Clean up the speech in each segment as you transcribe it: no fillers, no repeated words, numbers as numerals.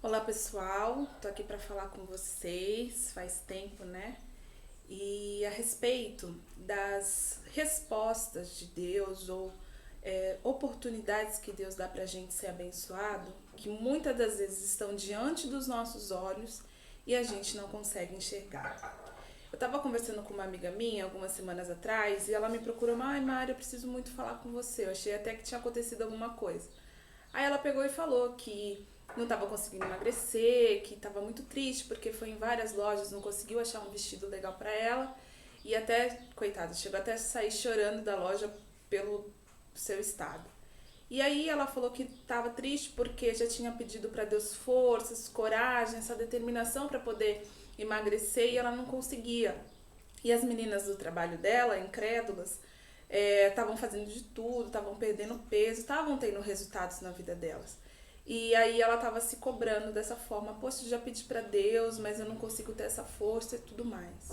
Olá pessoal, tô aqui para falar com vocês, faz tempo, né? E a respeito das respostas de Deus ou oportunidades que Deus dá pra gente ser abençoado, que muitas das vezes estão diante dos nossos olhos e a gente não consegue enxergar. Eu tava conversando com uma amiga minha algumas semanas atrás e ela me procurou, ai Mari, eu preciso muito falar com você, eu achei até que tinha acontecido alguma coisa. Aí ela pegou e falou que não estava conseguindo emagrecer, que estava muito triste porque foi em várias lojas, não conseguiu achar um vestido legal para ela e até, coitada, chegou até a sair chorando da loja pelo seu estado. E aí ela falou que estava triste porque já tinha pedido para Deus forças, coragem, essa determinação para poder emagrecer e ela não conseguia. E as meninas do trabalho dela, incrédulas, estavam fazendo de tudo, estavam perdendo peso, estavam tendo resultados na vida delas. E aí ela estava se cobrando dessa forma, poxa, eu já pedi para Deus, mas eu não consigo ter essa força e tudo mais.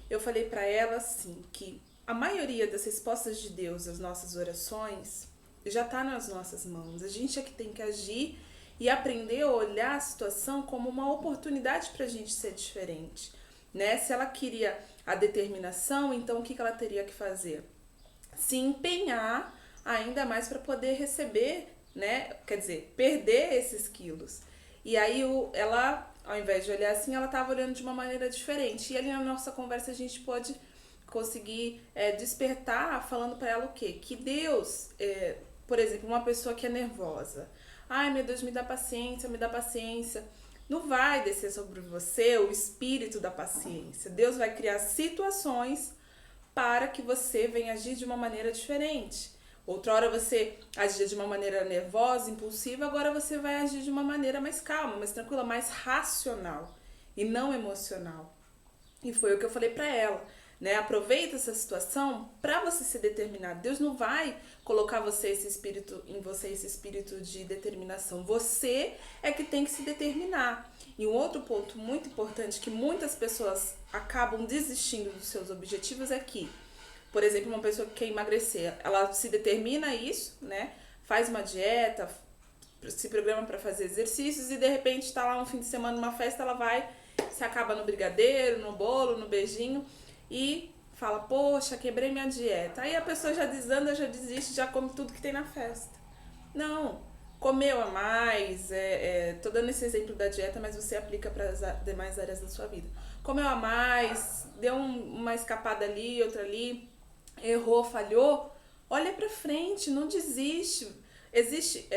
Eu falei para ela assim que a maioria das respostas de Deus às nossas orações já está nas nossas mãos. A gente é que tem que agir e aprender a olhar a situação como uma oportunidade para a gente ser diferente, né? Se ela queria a determinação, então o que ela teria que fazer? Se empenhar ainda mais para poder receber, né? Quer dizer, perder esses quilos. E aí ela, ao invés de olhar assim, ela estava olhando de uma maneira diferente. E ali na nossa conversa a gente pode conseguir despertar falando para ela o quê? Que Deus, por exemplo, uma pessoa que é nervosa. Ai, meu Deus, me dá paciência, me dá paciência. Não vai descer sobre você o espírito da paciência. Deus vai criar situações para que você venha agir de uma maneira diferente. Outra hora você agia de uma maneira nervosa, impulsiva, agora você vai agir de uma maneira mais calma, mais tranquila, mais racional e não emocional. E foi o que eu falei para ela, né? Aproveita essa situação para você se determinar. Deus não vai colocar você esse espírito em você esse espírito de determinação. Você é que tem que se determinar. E um outro ponto muito importante que muitas pessoas acabam desistindo dos seus objetivos é que, por exemplo, uma pessoa que quer emagrecer, ela se determina a isso, né? Faz uma dieta, se programa para fazer exercícios e de repente está lá um fim de semana numa festa, ela vai, se acaba no brigadeiro, no bolo, no beijinho e fala, poxa, quebrei minha dieta. Aí a pessoa já desanda, já desiste, já come tudo que tem na festa. Não, comeu a mais, tô dando esse exemplo da dieta, mas você aplica para as demais áreas da sua vida. Comeu a mais, deu uma escapada ali, outra ali, errou, falhou, olha pra frente, não desiste. Existe,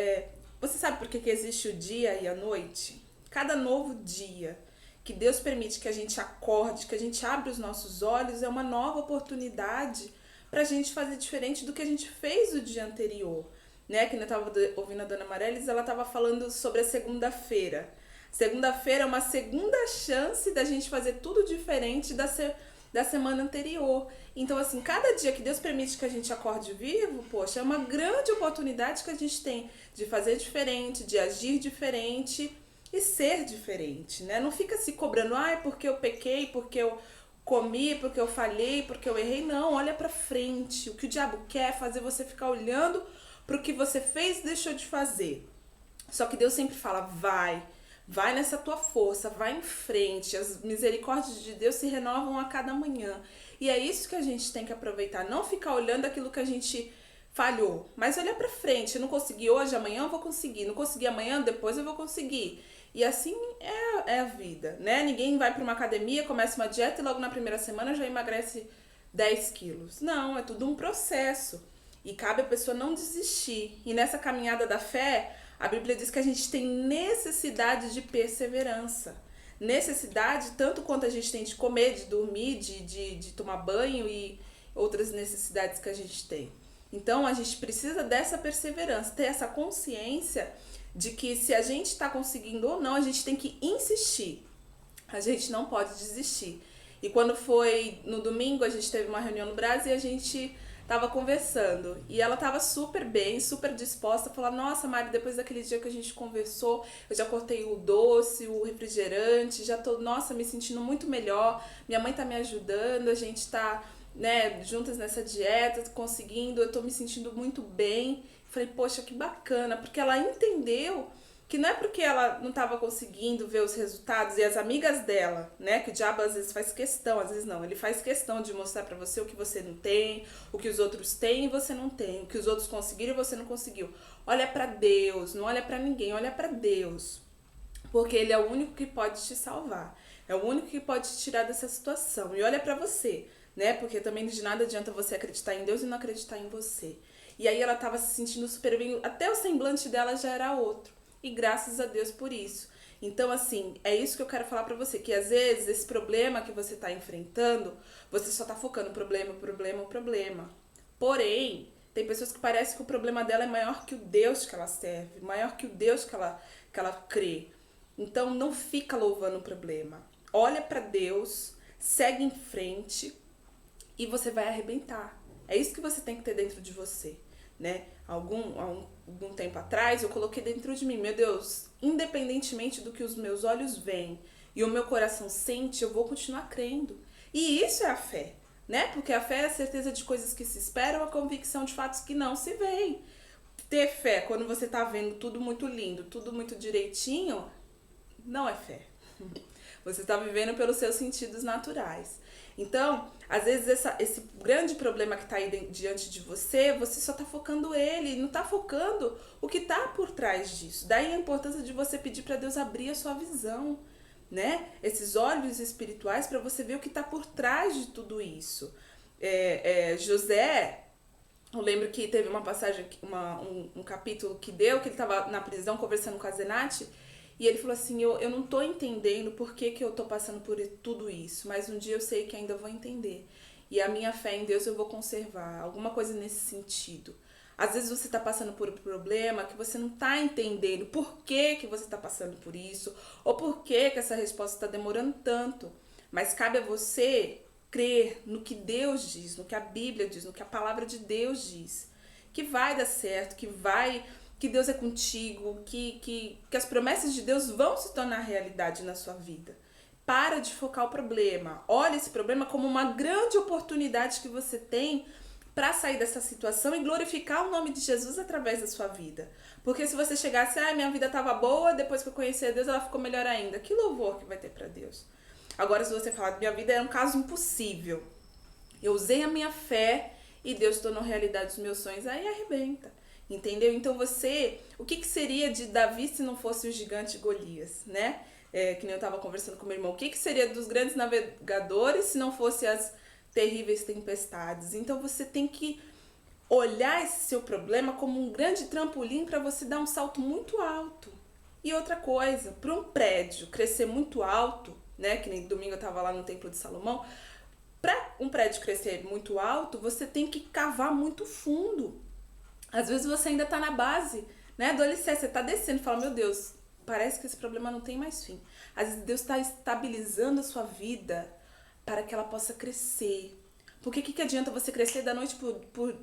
você sabe por que existe o dia e a noite? Cada novo dia que Deus permite que a gente acorde, que a gente abre os nossos olhos, é uma nova oportunidade pra gente fazer diferente do que a gente fez o dia anterior. Né, que eu estava ouvindo a Dona Marelis, ela estava falando sobre a segunda-feira. Segunda-feira é uma segunda chance da gente fazer tudo diferente da semana anterior. Então, assim, cada dia que Deus permite que a gente acorde vivo, poxa, é uma grande oportunidade que a gente tem de fazer diferente, de agir diferente e ser diferente, né? Não fica se cobrando, ai, porque eu pequei, porque eu comi, porque eu falhei, porque eu errei. Não, olha pra frente. O que o diabo quer é fazer você ficar olhando pro que você fez e deixou de fazer. Só que Deus sempre fala, vai nessa tua força, vai em frente. As misericórdias de Deus se renovam a cada manhã. E é isso que a gente tem que aproveitar, não ficar olhando aquilo que a gente falhou, mas olhar pra frente. Eu não consegui hoje, amanhã eu vou conseguir. Não consegui amanhã, depois eu vou conseguir. E assim é a vida, né? Ninguém vai pra uma academia, começa uma dieta e logo na primeira semana já emagrece 10 quilos. Não, é tudo um processo. E cabe a pessoa não desistir. E nessa caminhada da fé, a Bíblia diz que a gente tem necessidade de perseverança. Necessidade tanto quanto a gente tem de comer, de dormir, de tomar banho e outras necessidades que a gente tem. Então a gente precisa dessa perseverança, ter essa consciência de que se a gente está conseguindo ou não, a gente tem que insistir. A gente não pode desistir. E quando foi no domingo, a gente teve uma reunião no Brasil e a gente tava conversando. E ela tava super bem, super disposta a falar, nossa, Mari, depois daquele dia que a gente conversou, eu já cortei o doce, o refrigerante, já tô, nossa, me sentindo muito melhor. Minha mãe tá me ajudando, a gente tá, né, juntas nessa dieta, conseguindo, eu tô me sentindo muito bem. Falei, poxa, que bacana, porque ela entendeu que não é porque ela não estava conseguindo ver os resultados e as amigas dela, né, que o diabo às vezes faz questão, às vezes não, ele faz questão de mostrar pra você o que você não tem, o que os outros têm e você não tem, o que os outros conseguiram e você não conseguiu. Olha pra Deus, não olha pra ninguém, olha pra Deus, porque ele é o único que pode te salvar, é o único que pode te tirar dessa situação. E olha pra você, né, porque também de nada adianta você acreditar em Deus e não acreditar em você. E aí ela tava se sentindo super bem, até o semblante dela já era outro. E graças a Deus por isso. Então, assim, é isso que eu quero falar pra você, que às vezes esse problema que você tá enfrentando, você só tá focando problema. Porém, tem pessoas que parece que o problema dela é maior que o Deus que ela serve, maior que o Deus que ela crê. Então, não fica louvando o problema. Olha pra Deus, segue em frente e você vai arrebentar. É isso que você tem que ter dentro de você, né? Algum tempo atrás eu coloquei dentro de mim, meu Deus, independentemente do que os meus olhos veem e o meu coração sente, eu vou continuar crendo. E isso é a fé, né? Porque a fé é a certeza de coisas que se esperam, a convicção de fatos que não se veem. Ter fé quando você tá vendo tudo muito lindo, tudo muito direitinho, não é fé. Você está vivendo pelos seus sentidos naturais. Então, às vezes esse grande problema que está aí diante de você, você só está focando ele, não está focando o que está por trás disso. Daí a importância de você pedir para Deus abrir a sua visão, né? Esses olhos espirituais para você ver o que está por trás de tudo isso. José, eu lembro que teve uma passagem, um capítulo que ele estava na prisão conversando com a Zenate, e ele falou assim, eu não tô entendendo por que eu tô passando por tudo isso, mas um dia eu sei que ainda vou entender. E a minha fé em Deus eu vou conservar, alguma coisa nesse sentido. Às vezes você tá passando por um problema que você não tá entendendo por que você tá passando por isso, ou por que essa resposta tá demorando tanto. Mas cabe a você crer no que Deus diz, no que a Bíblia diz, no que a palavra de Deus diz. Que vai dar certo, que Deus é contigo, que as promessas de Deus vão se tornar realidade na sua vida. Para de focar o problema. Olha esse problema como uma grande oportunidade que você tem para sair dessa situação e glorificar o nome de Jesus através da sua vida. Porque se você chegasse, minha vida estava boa, depois que eu conheci a Deus ela ficou melhor ainda. Que louvor que vai ter para Deus. Agora, se você falar que minha vida é um caso impossível, eu usei a minha fé e Deus tornou realidade os meus sonhos, aí arrebenta. Entendeu? Então o que seria de Davi se não fosse o gigante Golias, né? Que nem eu estava conversando com meu irmão. O que seria dos grandes navegadores se não fosse as terríveis tempestades? Então você tem que olhar esse seu problema como um grande trampolim para você dar um salto muito alto. E outra coisa, para um prédio crescer muito alto, né? Que nem domingo eu estava lá no Templo de Salomão. Para um prédio crescer muito alto, você tem que cavar muito fundo. Às vezes você ainda tá na base, né, do alicerce, você tá descendo e fala, meu Deus, parece que esse problema não tem mais fim. Às vezes Deus está estabilizando a sua vida para que ela possa crescer. Porque o que adianta você crescer da noite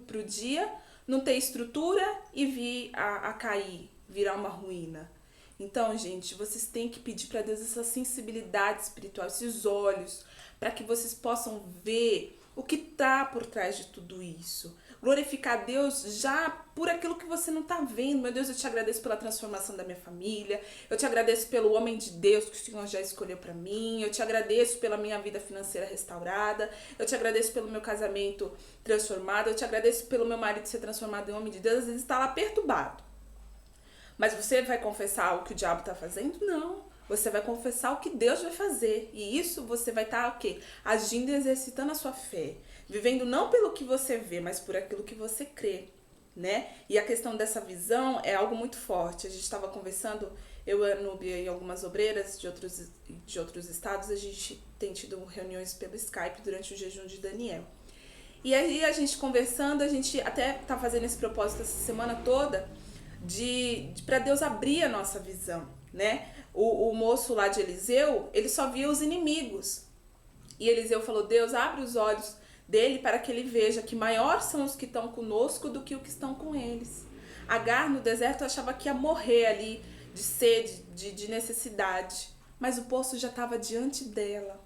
pro dia, não ter estrutura e vir a cair, virar uma ruína? Então, gente, vocês têm que pedir para Deus essa sensibilidade espiritual, esses olhos, para que vocês possam ver o que tá por trás de tudo isso. Glorificar a Deus já por aquilo que você não tá vendo. Meu Deus, eu te agradeço pela transformação da minha família. Eu te agradeço pelo homem de Deus que o Senhor já escolheu pra mim. Eu te agradeço pela minha vida financeira restaurada. Eu te agradeço pelo meu casamento transformado. Eu te agradeço pelo meu marido ser transformado em homem de Deus. Às vezes tá lá perturbado. Mas você vai confessar o que o diabo tá fazendo? Não. Você vai confessar o que Deus vai fazer. E isso você vai estar, o quê? Agindo e exercitando a sua fé. Vivendo não pelo que você vê, mas por aquilo que você crê, né? E a questão dessa visão é algo muito forte. A gente estava conversando, eu e a Núbia e algumas obreiras de outros estados, a gente tem tido reuniões pelo Skype durante o jejum de Daniel. E aí a gente conversando, a gente até tá fazendo esse propósito essa semana toda, para Deus abrir a nossa visão, né? O moço lá de Eliseu, ele só via os inimigos. E Eliseu falou, Deus, abre os olhos dele para que ele veja que maior são os que estão conosco do que os que estão com eles. Agar no deserto achava que ia morrer ali de sede, de necessidade, mas o poço já estava diante dela.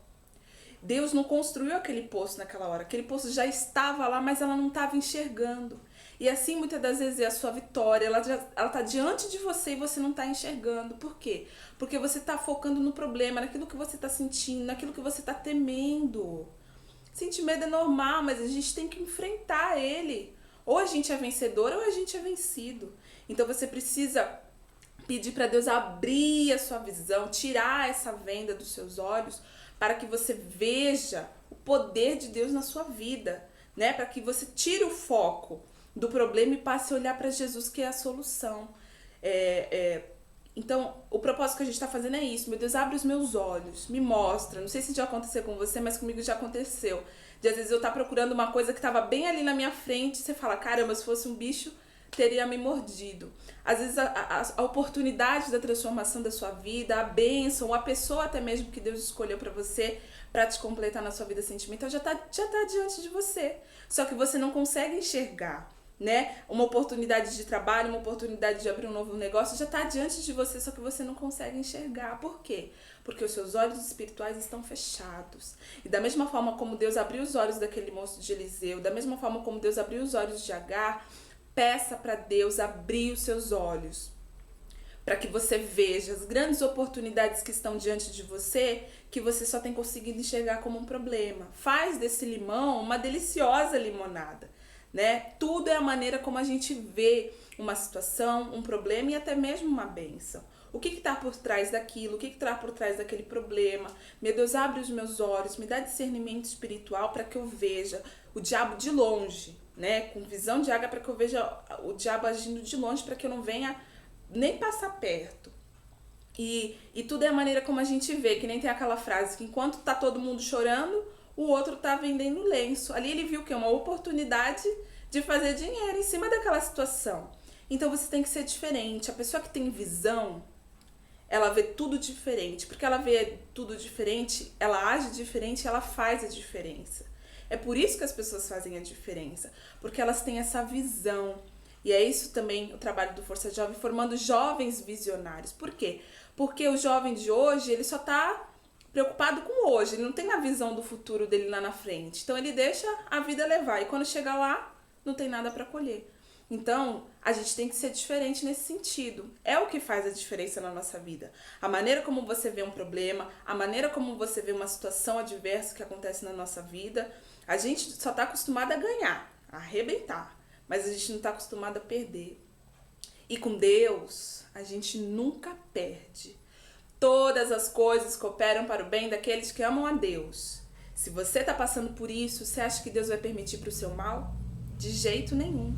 Deus não construiu aquele poço naquela hora, aquele poço já estava lá, mas ela não estava enxergando. E assim, muitas das vezes, é a sua vitória. Ela tá diante de você e você não tá enxergando. Por quê? Porque você tá focando no problema, naquilo que você tá sentindo, naquilo que você tá temendo. Sentir medo é normal, mas a gente tem que enfrentar ele. Ou a gente é vencedor ou a gente é vencido. Então você precisa pedir para Deus abrir a sua visão, tirar essa venda dos seus olhos, para que você veja o poder de Deus na sua vida, né? Para que você tire o foco do problema e passe a olhar para Jesus, que é a solução. Então, o propósito que a gente está fazendo é isso. Meu Deus, abre os meus olhos, me mostra. Não sei se já aconteceu com você, mas comigo já aconteceu. De às vezes eu estar procurando uma coisa que estava bem ali na minha frente, e você fala, caramba, se fosse um bicho, teria me mordido. Às vezes a oportunidade da transformação da sua vida, a bênção, a pessoa até mesmo que Deus escolheu para você, para te completar na sua vida sentimental, já tá diante de você. Só que você não consegue enxergar, né? Uma oportunidade de trabalho, uma oportunidade de abrir um novo negócio já está diante de você, só que você não consegue enxergar. Por quê? Porque os seus olhos espirituais estão fechados. E da mesma forma como Deus abriu os olhos daquele moço de Eliseu, da mesma forma como Deus abriu os olhos de Agar, peça para Deus abrir os seus olhos, para que você veja as grandes oportunidades que estão diante de você, que você só tem conseguido enxergar como um problema. Faz desse limão uma deliciosa limonada, né? Tudo é a maneira como a gente vê uma situação, um problema e até mesmo uma bênção. O que está por trás daquilo? O que está por trás daquele problema? Meu Deus, abre os meus olhos, me dá discernimento espiritual para que eu veja o diabo de longe, né? Com visão de águia, para que eu veja o diabo agindo de longe, para que eu não venha nem passar perto. E tudo é a maneira como a gente vê, que nem tem aquela frase que enquanto tá todo mundo chorando, o outro tá vendendo lenço. Ali ele viu que é uma oportunidade de fazer dinheiro em cima daquela situação. Então você tem que ser diferente. A pessoa que tem visão, ela vê tudo diferente. Porque ela vê tudo diferente, ela age diferente, ela faz a diferença. É por isso que as pessoas fazem a diferença. Porque elas têm essa visão. E é isso também o trabalho do Força Jovem, formando jovens visionários. Por quê? Porque o jovem de hoje, ele só tá preocupado com hoje. Ele não tem a visão do futuro dele lá na frente. Então ele deixa a vida levar. E quando chegar lá, não tem nada para colher. Então, a gente tem que ser diferente nesse sentido. É o que faz a diferença na nossa vida. A maneira como você vê um problema, a maneira como você vê uma situação adversa que acontece na nossa vida. A gente só está acostumado a ganhar, a arrebentar. Mas a gente não está acostumado a perder. E com Deus, a gente nunca perde. Todas as coisas cooperam para o bem daqueles que amam a Deus. Se você está passando por isso, você acha que Deus vai permitir para o seu mal? De jeito nenhum.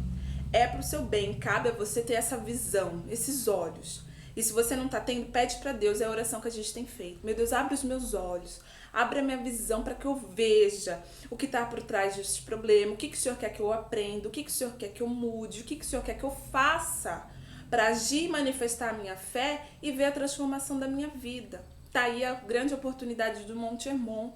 É para o seu bem, cabe a você ter essa visão, esses olhos. E se você não está tendo, pede para Deus, é a oração que a gente tem feito. Meu Deus, abre os meus olhos, abre a minha visão para que eu veja o que está por trás desse problema, o que o Senhor quer que eu aprenda, o que o Senhor quer que eu mude, o que o Senhor quer que eu faça para agir e manifestar a minha fé e ver a transformação da minha vida. Tá aí a grande oportunidade do Monte Hermon.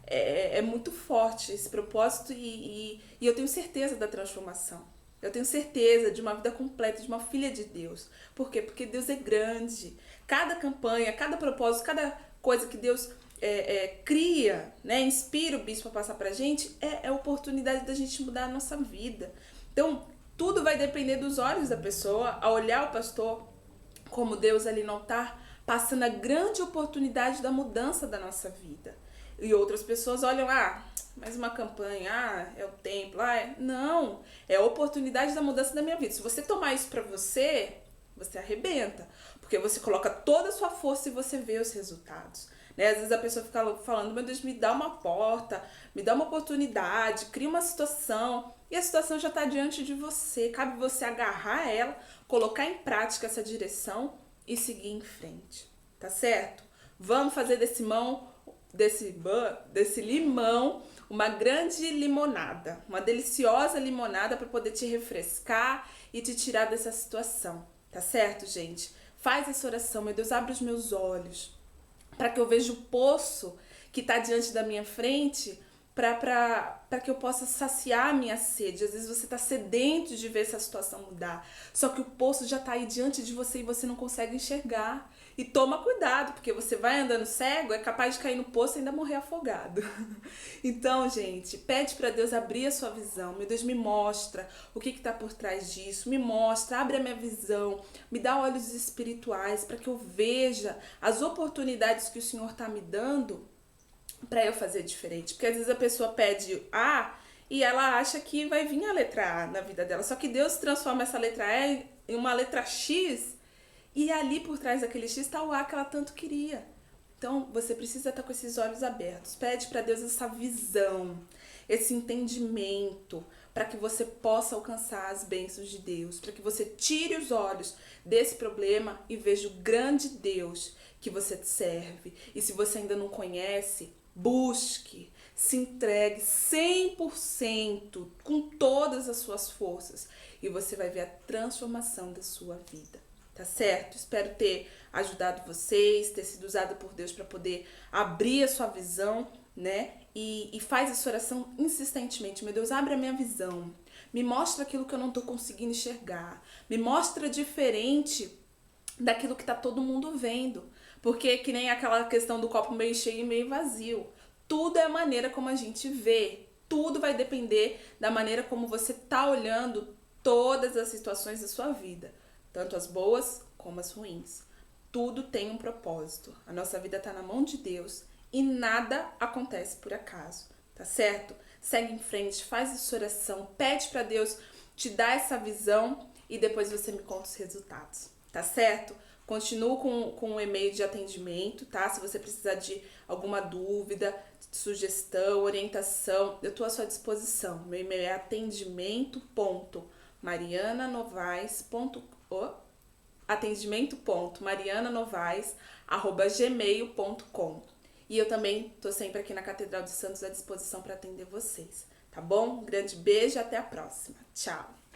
É muito forte esse propósito e eu tenho certeza da transformação. Eu tenho certeza de uma vida completa, de uma filha de Deus. Por quê? Porque Deus é grande. Cada campanha, cada propósito, cada coisa que Deus cria, né, inspira o bispo a passar pra gente, é a oportunidade da gente mudar a nossa vida. Então, tudo vai depender dos olhos da pessoa, a olhar o pastor como Deus ali não tá passando a grande oportunidade da mudança da nossa vida. E outras pessoas olham, mais uma campanha, é o templo, Não, é a oportunidade da mudança da minha vida. Se você tomar isso pra você, você arrebenta. Porque você coloca toda a sua força e você vê os resultados. Né? Às vezes a pessoa fica falando, meu Deus, me dá uma porta, me dá uma oportunidade, cria uma situação. E a situação já está diante de você. Cabe você agarrar ela, colocar em prática essa direção e seguir em frente. Tá certo? Vamos fazer desse limão uma grande limonada, uma deliciosa limonada para poder te refrescar e te tirar dessa situação, tá certo, gente? Faz essa oração, meu Deus, abre os meus olhos para que eu veja o poço que está diante da minha frente para que eu possa saciar a minha sede. Às vezes você está sedento de ver essa situação mudar, só que o poço já está aí diante de você e você não consegue enxergar. E toma cuidado, porque você vai andando cego, é capaz de cair no poço e ainda morrer afogado. Então, gente, pede para Deus abrir a sua visão. Meu Deus, me mostra o que está por trás disso. Me mostra, abre a minha visão. Me dá olhos espirituais para que eu veja as oportunidades que o Senhor está me dando para eu fazer diferente. Porque às vezes a pessoa pede A e ela acha que vai vir a letra A na vida dela. Só que Deus transforma essa letra A em uma letra X e ali por trás daquele X está o A que ela tanto queria. Então você precisa estar com esses olhos abertos. Pede para Deus essa visão, esse entendimento, para que você possa alcançar as bênçãos de Deus, para que você tire os olhos desse problema e veja o grande Deus que você serve. E se você ainda não conhece, busque, se entregue 100% com todas as suas forças e você vai ver a transformação da sua vida. Tá certo? Espero ter ajudado vocês, ter sido usada por Deus para poder abrir a sua visão, né? E faz essa oração insistentemente. Meu Deus, abre a minha visão. Me mostra aquilo que eu não tô conseguindo enxergar. Me mostra diferente daquilo que tá todo mundo vendo. Porque que nem aquela questão do copo meio cheio e meio vazio. Tudo é a maneira como a gente vê. Tudo vai depender da maneira como você tá olhando todas as situações da sua vida. Tanto as boas como as ruins. Tudo tem um propósito. A nossa vida está na mão de Deus e nada acontece por acaso, tá certo? Segue em frente, faz essa oração, pede para Deus te dar essa visão e depois você me conta os resultados, tá certo? Continuo com o e-mail de atendimento, tá? Se você precisar de alguma dúvida, sugestão, orientação, eu tô à sua disposição. Meu e-mail é atendimento.mariananovais@gmail.com. E eu também tô sempre aqui na Catedral de Santos à disposição para atender vocês, tá bom? Um grande beijo e até a próxima. Tchau!